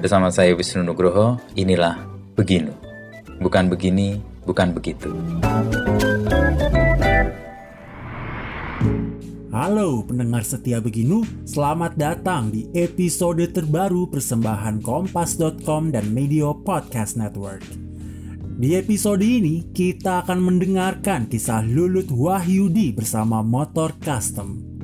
Bersama saya Wisnu Nugroho, inilah Beginu. Bukan begini, bukan begitu. Halo pendengar setia Beginu, selamat datang di episode terbaru persembahan Kompas.com dan Medio Podcast Network. Di episode ini, kita akan mendengarkan kisah Lulut Wahyudi bersama motor custom.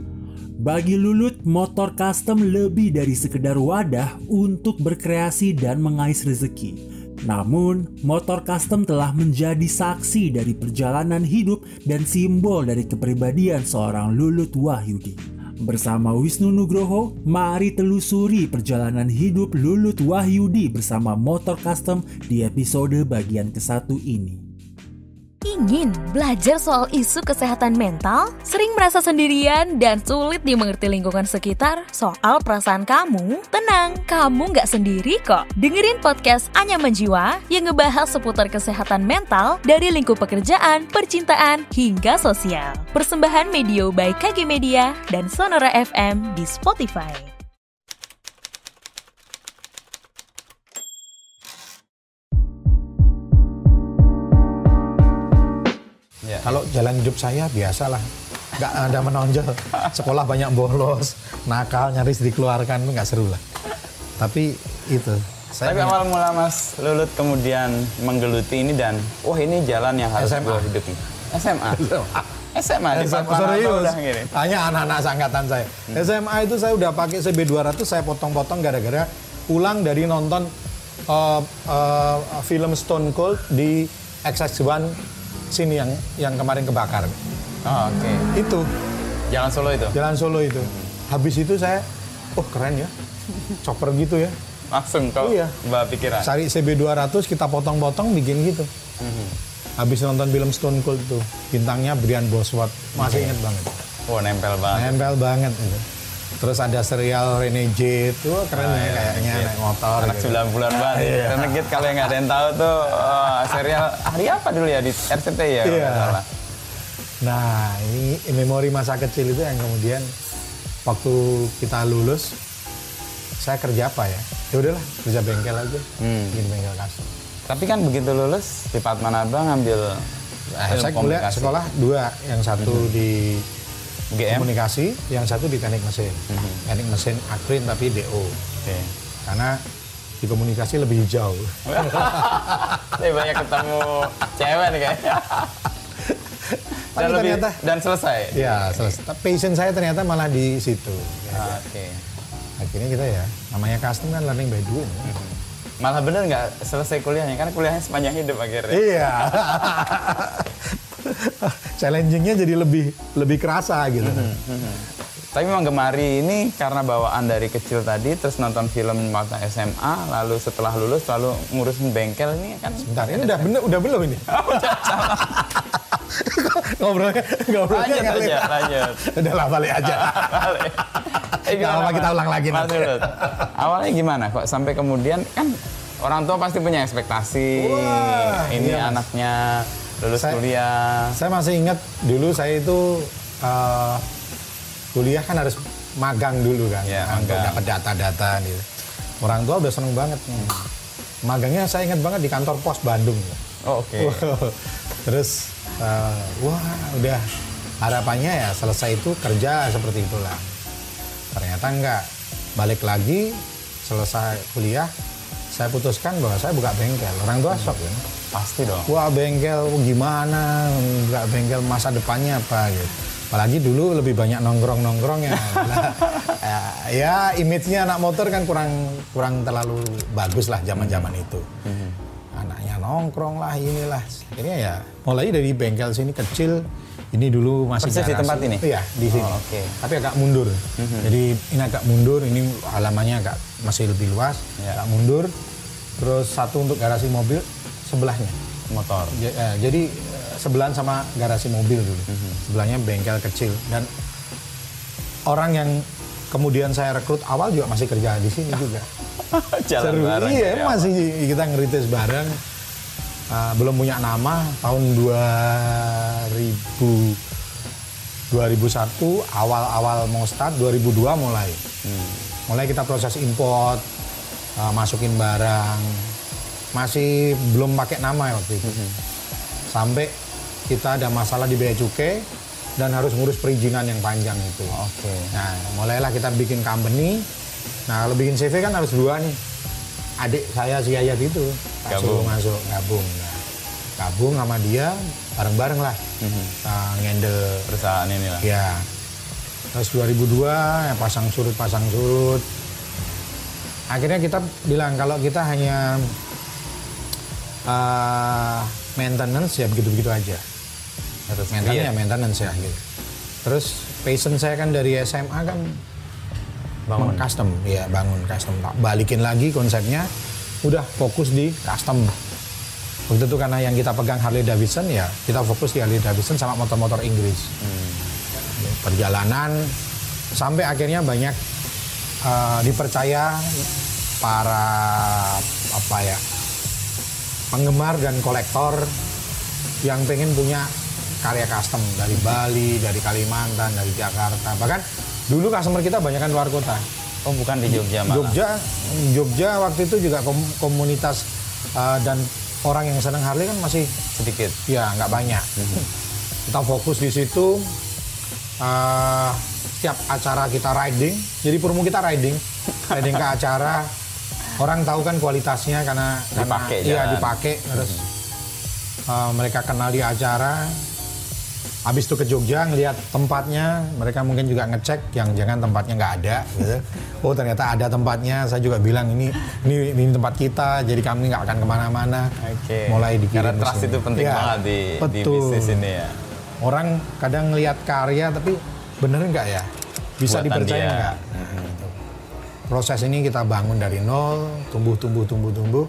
Bagi Lulut, motor custom lebih dari sekedar wadah untuk berkreasi dan mengais rezeki. Namun, motor custom telah menjadi saksi dari perjalanan hidup dan simbol dari kepribadian seorang Lulut Wahyudi. Bersama Wisnu Nugroho, mari telusuri perjalanan hidup Lulut Wahyudi bersama motor custom di episode bagian ke-1 ini. Ingin belajar soal isu kesehatan mental? Sering merasa sendirian dan sulit dimengerti lingkungan sekitar soal perasaan kamu? Tenang, kamu nggak sendiri kok. Dengerin podcast Anyaman Jiwa yang ngebahas seputar kesehatan mental dari lingkup pekerjaan, percintaan, hingga sosial. Persembahan Medio by KG Media dan Sonora FM di Spotify. Kalau jalan hidup saya biasalah, nggak ada menonjol. Sekolah banyak bolos, nakal, nyaris dikeluarkan, nggak seru lah. Tapi itu. Tapi awal mula Mas Lulut kemudian menggeluti ini dan, ini jalan yang harus gue hidupi. SMA di serius. Udah gini. Hanya anak-anak seangkatan saya. SMA itu saya udah pakai CB 200, saya potong-potong gara-gara pulang dari nonton film Stone Cold di XX1 sini yang kemarin kebakar. Oh, oke. Itu. Jalan Solo itu. Habis itu saya, keren ya. Chopper gitu ya. Langsung kau mbak pikiran. Cari CB 200 kita potong-potong bikin gitu. Habis nonton film Stone Cold tuh, bintangnya Brian Bosworth. Masih inget banget. Nempel banget. Nempel banget itu. Terus ada serial Renegade tuh keren ya kayaknya naik motor. Anak gitu. 90-an banget. Iya. Renegade kalau yang nggak ada yang tahu tuh serial hari apa dulu ya di RCTI ya? Iya. Nah ini memori masa kecil itu yang kemudian waktu kita lulus saya kerja apa ya? Ya udahlah kerja bengkel aja, bikin bengkel custom. Tapi kan begitu lulus di Padmanabang ngambil saya kuliah sekolah 2, yang satu di GM? Komunikasi, yang satu di teknik mesin. Teknik mesin Akrin tapi DO. Okay. Karena di komunikasi lebih hijau. Saya banyak ketemu cewek nih kayaknya. Dan selesai. Ya, selesai. Passion saya ternyata malah di situ. Oke. Akhirnya kita ya, namanya custom kan learning by doing. Malah bener nggak selesai kuliahnya, karena kuliahnya sepanjang hidup akhirnya. Iya. Challenging-nya jadi lebih kerasa gitu. Tapi memang gemari ini karena bawaan dari kecil tadi, terus nonton film waktu SMA, lalu setelah lulus lalu ngurusin bengkel ini kan. Sebentar, ini udah belum ini? Udah salah. Ngobrolnya lanjut. Udah lah, balik aja. Balik. Gak apa kita ulang lagi nanti. Awalnya gimana kok sampai kemudian kan orang tua pasti punya ekspektasi. Anaknya lulus kuliah. Saya masih ingat dulu saya itu kuliah kan harus magang dulu kan, untuk dapat data-data gitu. Orang tua udah seneng banget. Magangnya saya ingat banget di kantor pos Bandung. Oke. Terus udah harapannya ya selesai itu kerja seperti itulah. Ternyata enggak. Balik lagi selesai kuliah saya putuskan bahwa saya buka bengkel. Orang tua shock kan. Pasti dong. Wah bengkel gimana, nggak bengkel masa depannya apa gitu. Apalagi dulu lebih banyak nongkrong ya. Ya image-nya anak motor kan kurang terlalu bagus lah zaman-zaman itu. Anaknya nongkrong lah inilah. Akhirnya ya mulai dari bengkel sini kecil. Ini dulu masih persis di tempat ini? Iya di sini. Okay. Tapi agak mundur. Jadi ini agak mundur, ini halamannya masih lebih luas. Agak mundur. Terus satu untuk garasi mobil, sebelahnya motor. Jadi sebelahan sama garasi mobil dulu. Sebelahnya bengkel kecil dan orang yang kemudian saya rekrut awal juga masih kerja di sini juga. Jalan seru. Bareng. Iya, masih kita ngerintis bareng. Belum punya nama tahun 2001 awal-awal mau start 2002 mulai kita proses import masukin barang, masih belum pakai nama waktu itu. Sampai kita ada masalah di bea cukai dan harus ngurus perizinan yang panjang itu. Oke. Nah, mulailah kita bikin company. Nah, kalau bikin CV kan harus 2 nih. Adik saya si Yayat itu Gabung. masuk gabung. Nah, gabung sama dia bareng-bareng lah. Ngendel Perusahaan ini lah. ya. Terus 2002 ya pasang surut. Akhirnya kita bilang kalau kita hanya maintenance ya begitu-begitu aja. Harus Maintenance create. ya maintenance ya gitu. Terus passion saya kan dari SMA kan Bangun. custom, ya bangun custom. Tak balikin lagi konsepnya, udah fokus di custom. Waktu itu karena yang kita pegang Harley Davidson ya, kita fokus di Harley Davidson sama motor-motor Inggris. Perjalanan sampai akhirnya banyak dipercaya para penggemar dan kolektor yang pengen punya karya custom dari Bali, dari Kalimantan, dari Jakarta. Bahkan dulu customer kita banyak kan luar kota. Oh, bukan di Jogja malah. Jogja waktu itu juga komunitas dan orang yang senang Harley kan masih Sedikit. ya nggak banyak. Kita fokus di situ. Setiap acara kita riding, jadi promo kita riding ke acara. Orang tahu kan kualitasnya karena Dipakai iya jalan. dipakai terus mereka kenal di acara. Habis itu ke Jogja ngelihat tempatnya, mereka mungkin juga ngecek yang jangan tempatnya nggak ada gitu. Oh ternyata ada tempatnya, saya juga bilang ini tempat kita, jadi kami nggak akan kemana-mana. Oke. Mulai dikirim Karena ke trust sini. itu penting Ya, banget di betul. bisnis ini ya. Orang kadang ngelihat karya tapi bener nggak ya? Bisa Buatan dipercaya dia. nggak? Gitu. Proses ini kita bangun dari nol, tumbuh.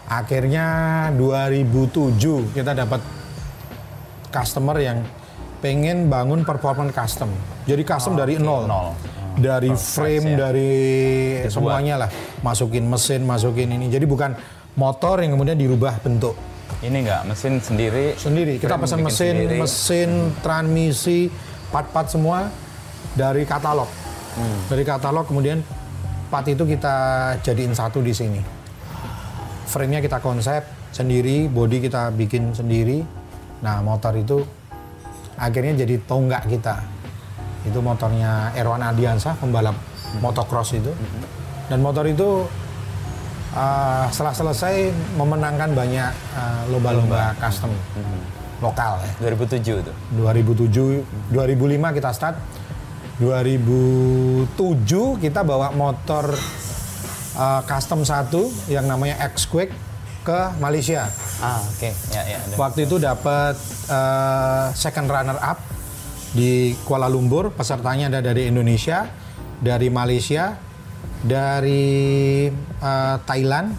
Akhirnya 2007 kita dapat customer yang pengen bangun performance custom. Jadi custom dari nol. Dari frame, ya. dari Dibuat. semuanya lah. Masukin mesin, masukin ini. Jadi bukan motor yang kemudian dirubah bentuk. Ini enggak mesin sendiri. Sendiri. Kita Frame pesan bikin mesin, sendiri. mesin, transmisi, part-part semua dari katalog. Dari katalog kemudian part itu kita jadiin satu di sini. Frame-nya kita konsep sendiri, body kita bikin sendiri. Nah, motor itu akhirnya jadi tonggak kita. Itu motornya Erwan Ardiansah, pembalap motocross itu. Dan motor itu setelah selesai memenangkan banyak lomba-lomba custom lokal ya. 2007 tuh. 2005 kita start. 2007 kita bawa motor custom 1 yang namanya X-Quake ke Malaysia. Oke. Ya. Waktu itu dapat second runner up di Kuala Lumpur. Pesertanya ada dari Indonesia, dari Malaysia, dari Thailand,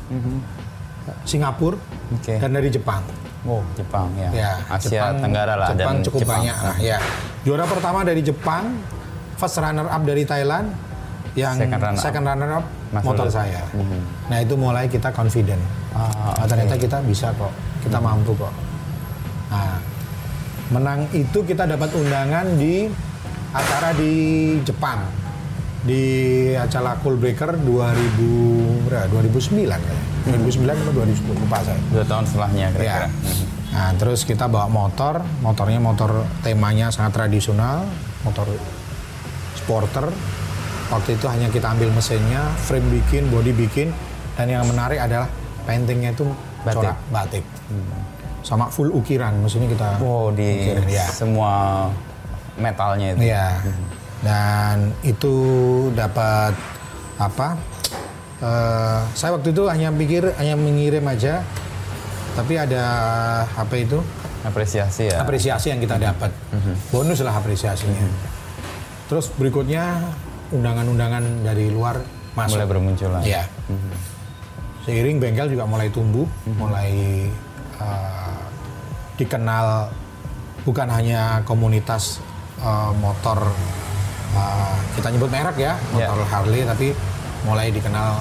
Singapura, Oke. dan dari Jepang. Oh, Jepang ya. Ya, Asia Tenggara lah Jepang dan cukup Jepang. banyak lah ya. Juara pertama dari Jepang, first runner up dari Thailand, yang Second runner up. second runner up Mas motor Ulul. saya. Nah itu mulai kita confident. Ternyata kita bisa kok, kita mampu kok. Nah, menang itu kita dapat undangan di acara di Jepang, di acara Cool Breaker 2009 kayaknya. 2009 atau 2010 lupa saya. 2 tahun setelahnya kira-kira. Ya. Nah, terus kita bawa motornya motor temanya sangat tradisional, motor sporter. Waktu itu hanya kita ambil mesinnya, frame bikin, body bikin, dan yang menarik adalah paintingnya itu corak batik. Sama full ukiran, mesinnya kita Oh, di ukirin, ya. semua metalnya itu. Iya. Dan itu dapat apa? Saya waktu itu hanya mengirim aja, tapi ada apa itu? Apresiasi ya. Apresiasi yang kita dapat. Bonus lah apresiasinya. Terus berikutnya undangan-undangan dari luar masuk. Mulai bermunculan. Iya. Seiring bengkel juga mulai tumbuh, mulai dikenal bukan hanya komunitas motor, kita nyebut merek ya, motor Harley, tapi mulai dikenal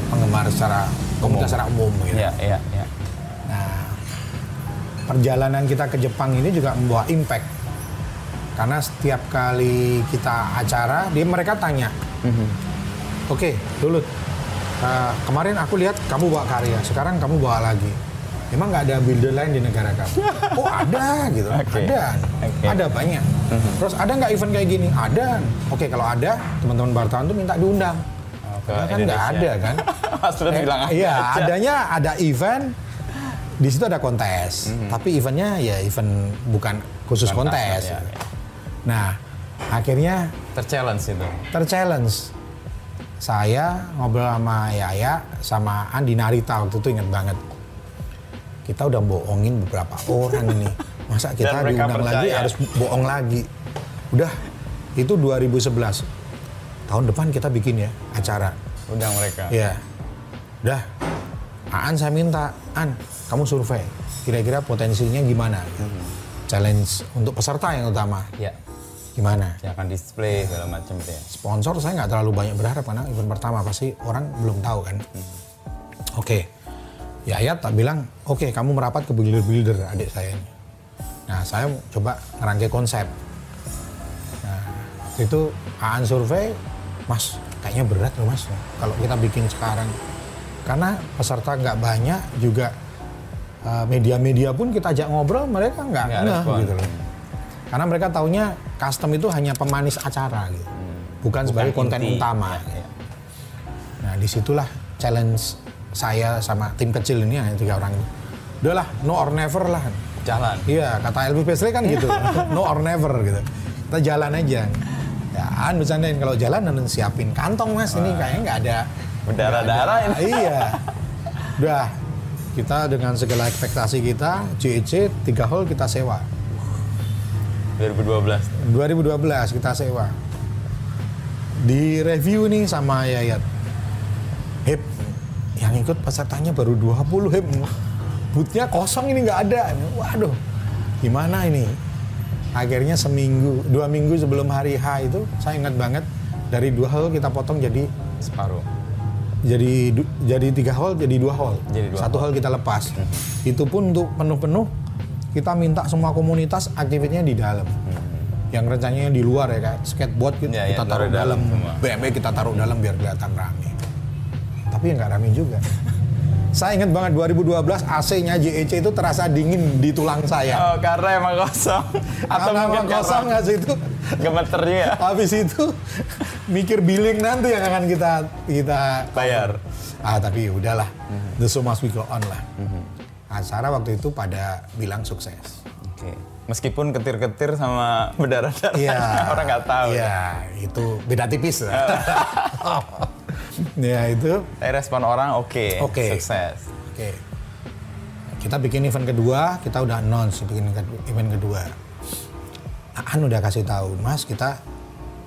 penggemar secara komunitas secara umum gitu. Iya. Nah, perjalanan kita ke Jepang ini juga membawa impact. Karena setiap kali kita acara, mereka tanya, Oke, dulu kemarin aku lihat kamu bawa karya, sekarang kamu bawa lagi. Emang nggak ada builder lain di negara kamu? Oh ada gitu, ada banyak. Terus ada nggak event kayak gini? Ada. Oke, kalau ada, teman-teman wartawan tuh minta diundang. Kan nggak ada kan? Mas Rud bilang iya, adanya ada event, di situ ada kontes. Tapi eventnya ya event bukan khusus kontes. Ya. Nah, akhirnya terchallenge. Saya ngobrol sama Yaya, sama Andi Narita waktu itu ingat banget. Kita udah bohongin beberapa orang ini. Masa kita diundang lagi harus bohong lagi. Udah, itu 2011. Tahun depan kita bikin ya acara. Undang mereka. Iya. Udah. Aan saya minta, An, kamu survei. Kira-kira potensinya gimana? Challenge untuk peserta yang utama. Iya. Gimana? Ya akan display segala macam ya. Sponsor saya nggak terlalu banyak berharap karena event pertama pasti orang belum tahu kan. Oke. Yaya tak bilang, oke, kamu merapat ke builder adik saya ini. Nah, saya coba ngerangkai konsep. Nah, waktu itu Aan survei, Mas, kayaknya berat loh Mas, kalau kita bikin sekarang. Karena peserta nggak banyak, juga media-media pun kita ajak ngobrol, mereka nggak gitu loh. Karena mereka taunya custom itu hanya pemanis acara gitu. Bukan sebagai konten utama. Ya. Nah, disitulah challenge saya sama tim kecil ini, hanya 3 orang ini. Udahlah, no or never lah. Jalan. Iya, kata Elvis Presley kan gitu. No or never gitu. Kita jalan aja. Ya, An bercandain kalau jalan dan siapin kantong Mas. Ini kayaknya nggak ada berdarah-darah ini. Iya. Udah, kita dengan segala ekspektasi kita, JEC 3 hall kita sewa. 2012 kita sewa. Di review nih sama Yayat. Hip, yang ikut pesertanya baru 20 Hip. Boothnya kosong ini nggak ada. Waduh, gimana ini? Akhirnya 2 minggu sebelum hari H itu, saya ingat banget, dari 2 hall kita potong jadi separuh. Jadi 3 hall jadi 2 hall. 1 hall kita lepas. Itu pun untuk penuh-penuh, kita minta semua komunitas aktivitasnya di dalam. Yang rencananya di luar ya, kayak skateboard kita taruh dalam, BMW kita taruh dalam biar kelihatan rame. Tapi nggak rame juga. Saya ingat banget 2012 AC-nya JEC itu terasa dingin di tulang saya. Oh, karena emang kosong. Atau mungkin kosong nggak sih itu? Gemeter juga. Habis itu mikir billing nanti yang akan kita bayar. Tapi udahlah, the show must we go on lah. Acara waktu itu pada bilang sukses. Oke. Meskipun ketir-ketir sama berdarah-darah, orang nggak tahu. Iya, itu beda tipis lah. Ya itu. Respon orang oke. Sukses. Oke. Kita bikin event kedua, kita udah announce bikin event kedua. Aan udah kasih tahu, Mas, kita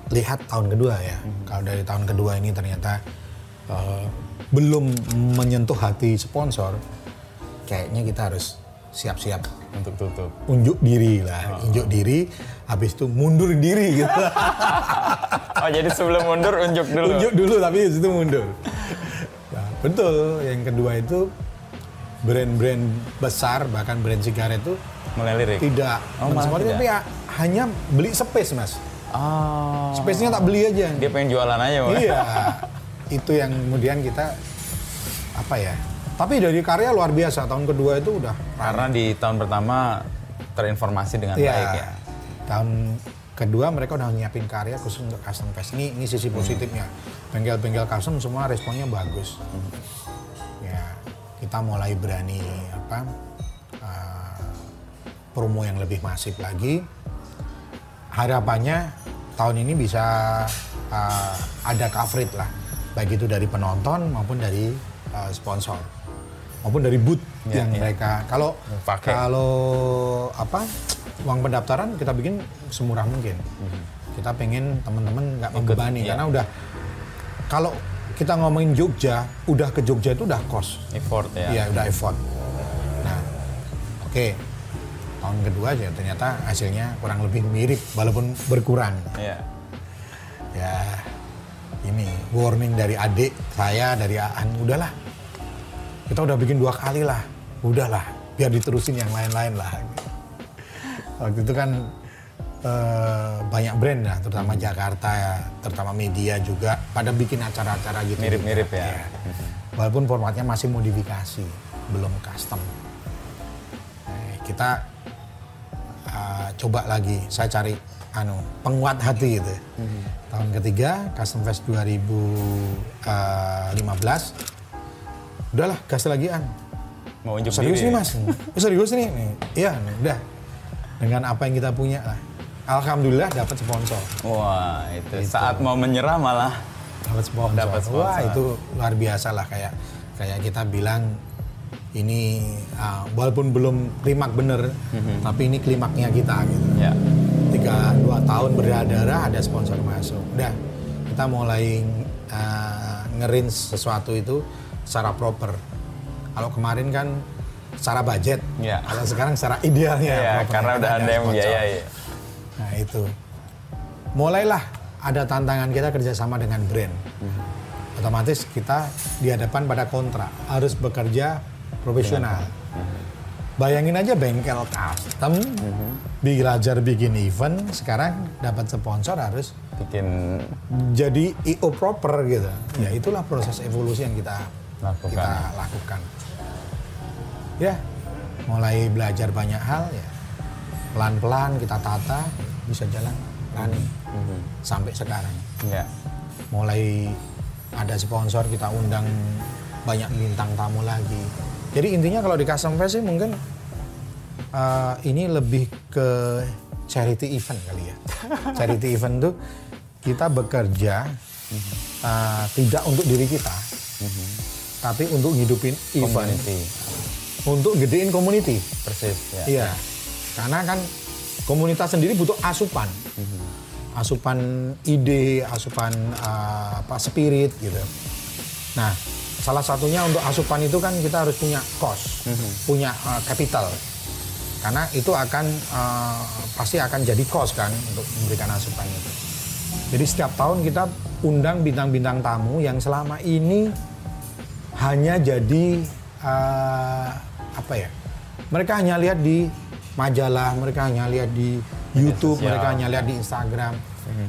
lihat tahun kedua ya. Kalau dari tahun kedua ini ternyata belum menyentuh hati sponsor, kayaknya kita harus siap-siap untuk tutup. Unjuk diri lah, unjuk diri, habis itu mundur diri gitu. Oh, jadi sebelum mundur unjuk dulu. Unjuk dulu tapi habis itu mundur. Nah, betul, yang kedua itu brand-brand besar, bahkan brand sigaret itu mulai lirik. Tidak. Tapi ya hanya beli space, Mas. Oh. Space-nya tak beli aja. Dia pengen jualan aja, Mas. Iya. Itu yang kemudian kita tapi dari karya luar biasa, tahun kedua itu udah. Karena di tahun pertama terinformasi dengan baik ya. Tahun kedua mereka udah nyiapin karya khusus untuk custom fest. Ini sisi positifnya. Bengkel-bengkel custom semua responnya bagus. Ya, kita mulai berani promo yang lebih masif lagi. Harapannya tahun ini bisa ada coverage lah, baik itu dari penonton maupun dari sponsor. Maupun dari booth yang mereka kalau uang pendaftaran kita bikin semurah mungkin. Kita pengen teman-teman nggak membebani karena udah kalau kita ngomongin Jogja, udah ke Jogja itu udah cost. Effort ya. Iya, udah effort. Nah, oke. Tahun kedua aja ternyata hasilnya kurang lebih mirip walaupun berkurang. Iya. Ya, ini warning dari adik saya, dari Aan, udahlah. Kita udah bikin 2 kali lah, udahlah, biar diterusin yang lain-lain lah. Waktu itu kan banyak brand lah, terutama Jakarta ya, terutama media juga pada bikin acara-acara gitu. Mirip-mirip ya. Walaupun formatnya masih modifikasi, belum custom. Kita coba lagi, saya cari penguat hati gitu. Tahun ketiga, Custom Fest 2015, udahlah gas lagi Mau unjuk serius diri. nih mas, serius nih. Iya, udah dengan apa yang kita punya lah. Alhamdulillah dapat sponsor. Wah, itu saat mau menyerah malah Dapat sponsor. Wah, itu luar biasa lah, kayak kita bilang ini walaupun belum klimak bener, tapi ini klimaknya kita gitu. Ya. 2 tahun berdarah ada sponsor masuk. Udah, kita mulai ngerins sesuatu itu secara proper. Kalau kemarin kan secara budget, Ya. kalau sekarang secara idealnya. Ya, proper. karena udah ada yang sponsor. biayai. Nah itu, mulailah ada tantangan kita kerjasama dengan brand. Otomatis kita dihadapkan pada kontrak, harus bekerja profesional. Bayangin aja bengkel custom, belajar bikin event, sekarang dapat sponsor harus Bikin jadi IO proper gitu. Ya itulah proses evolusi yang kita lakukan. Ya, mulai belajar banyak hal ya. Pelan-pelan kita tata, bisa jalan running sampai sekarang. ya. Mulai ada sponsor, kita undang banyak bintang tamu lagi. Jadi intinya kalau di Custom Fest sih mungkin ini lebih ke charity event kali ya. Charity event tuh kita bekerja tidak untuk diri kita, tapi untuk hidupin event, Community. untuk gedein community. Persis. Ya. Iya, karena kan komunitas sendiri butuh asupan, asupan ide, asupan spirit gitu. Nah, salah satunya untuk asupan itu kan kita harus punya cost, punya capital, karena itu akan pasti akan jadi cost kan untuk memberikan asupan itu. Jadi setiap tahun kita undang bintang-bintang tamu yang selama ini hanya jadi mereka hanya lihat di majalah, mereka hanya lihat di YouTube, mereka hanya lihat di Instagram.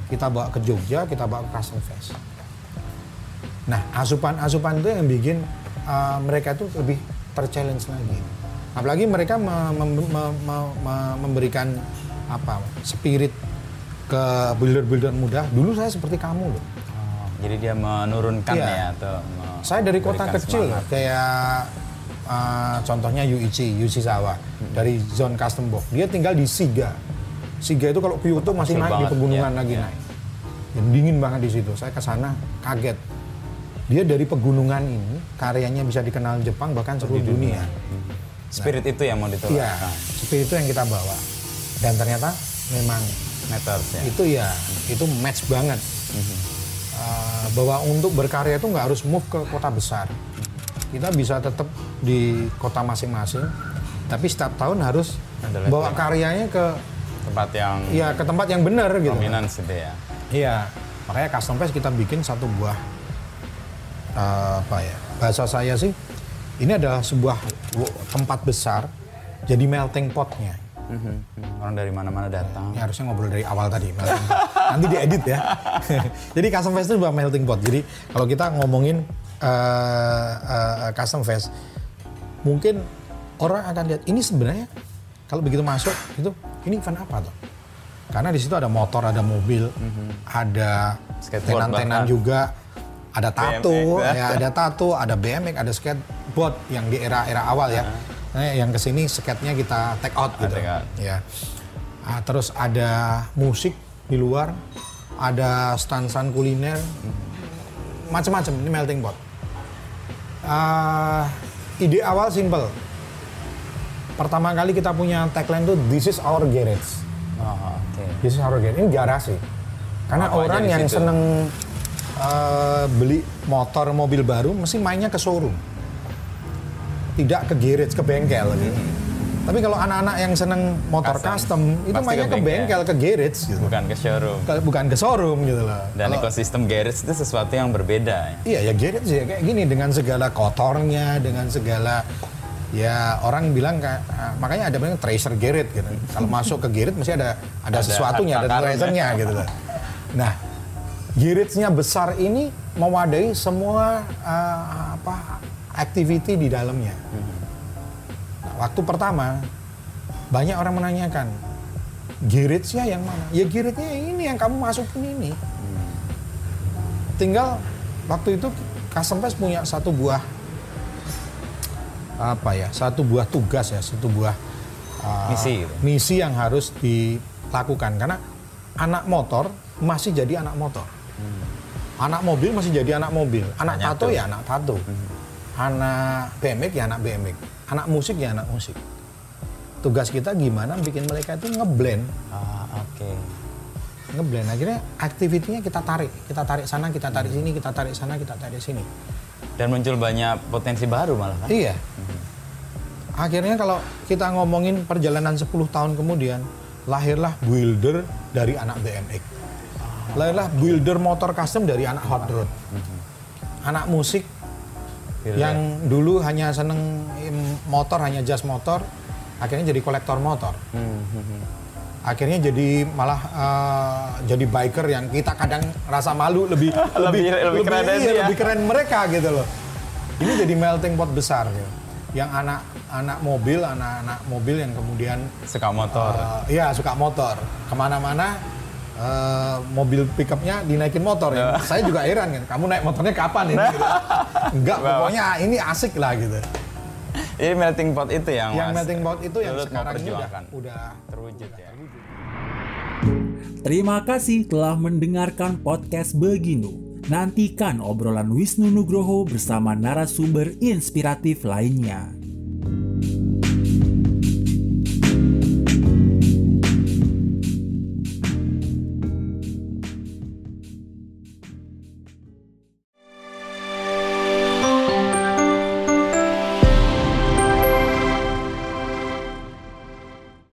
Kita bawa ke Jogja, kita bawa ke Custom Fest. Nah, asupan-asupan itu yang bikin mereka itu lebih ter-challenge lagi. Apalagi mereka memberikan spirit ke builder-builder muda. Dulu saya seperti kamu loh. Jadi dia menurunkan ya atau saya dari kota kecil semangat. kayak contohnya Yuichi Sawa dari zone custom box. Dia tinggal di Shiga. Shiga itu kalau Kyoto masih Kecil naik di banget, pegunungan ya, lagi ya. naik. Dan dingin banget di situ. Saya ke sana kaget. Dia dari pegunungan ini karyanya bisa dikenal Jepang bahkan seluruh dunia. Spirit itu yang mau Iya, ditularkan. seperti itu yang kita bawa. Dan ternyata memang Meters ya. itu match banget. Bahwa untuk berkarya itu nggak harus move ke kota besar. Kita bisa tetap di kota masing-masing, tapi setiap tahun harus Ada bawa level. karyanya ke Tempat yang ke tempat yang benar gitu. dominan gitu ya. Iya, makanya Custom Fest kita bikin satu buah bahasa saya sih ini adalah sebuah tempat besar jadi melting potnya. Orang dari mana-mana datang. Ini harusnya ngobrol dari awal tadi, melting pot. Nanti diedit ya. Jadi Custom Fest itu sebuah melting pot. Jadi kalau kita ngomongin Custom Fest, mungkin orang akan lihat ini sebenarnya kalau begitu masuk itu ini event apa tuh? Karena di situ ada motor, ada mobil, ada Skateboard tenan-tenan bahkan. juga, ada tato, BMX, ya ada tato, ada BMX, ada skateboard yang di era awal ya. Nah, yang kesini skate-nya kita take out gitu. Take out. Ya. Terus ada musik di luar, ada stand-stand kuliner, macam-macam. Ini melting pot. Ide awal simple. Pertama kali kita punya tagline tuh This is our garage. Oh, oke. This is our garage. Ini garasi. Karena Apa aja orang di yang situ? seneng beli motor, mobil baru mesti mainnya ke showroom. Tidak ke garage, ke bengkel gitu. Tapi kalau anak-anak yang seneng motor custom itu Pasti mainnya ke ke bengkel, ke garage gitu. Bukan ke showroom. Bukan ke showroom gitu loh. Dan Kalau- ekosistem garage itu sesuatu yang berbeda ya. Iya ya garage ya kayak gini dengan segala kotornya, dengan segala Ya orang bilang makanya ada bilang treasure garret gitu. Kalau masuk ke garret mesti ada sesuatunya, ada treasure-nya gitu loh. Nah, garret-nya besar ini mewadahi semua activity di dalamnya. Nah, waktu pertama banyak orang menanyakan, garret-nya yang mana? Ya garret-nya ini yang kamu masukin ini. Tinggal waktu itu Custom Fest punya satu buah tugas ya, satu buah misi yang harus dilakukan karena anak motor masih jadi anak motor, anak mobil masih jadi anak mobil, anak tato ya anak tato, anak BMX ya anak BMX, anak musik ya anak musik. Tugas kita gimana bikin mereka itu ngeblend. Ngeblend, akhirnya aktivitinya kita tarik sana, kita tarik sini, kita tarik sana, kita tarik sini. Dan muncul banyak potensi baru malah kan? Iya. Akhirnya kalau kita ngomongin perjalanan 10 tahun kemudian, lahirlah builder dari anak BMX. Lahirlah builder motor custom dari anak hot rod. Anak musik yang dulu hanya seneng motor, hanya jazz motor, akhirnya jadi kolektor motor. Akhirnya jadi malah jadi biker yang kita kadang rasa malu lebih keren mereka gitu loh. Ini jadi melting pot besar gitu. Yang anak mobil yang kemudian suka motor. Iya, suka motor. Kemana-mana mobil pickupnya dinaikin motor ya. Saya juga heran kan, kamu naik motornya kapan ini? Gitu. Enggak, pokoknya ini asik lah gitu. Ini melting pot itu yang melting pot itu yang sekarang ini udah terwujud ya. Terima kasih telah mendengarkan podcast Beginu. Nantikan obrolan Wisnu Nugroho bersama narasumber inspiratif lainnya.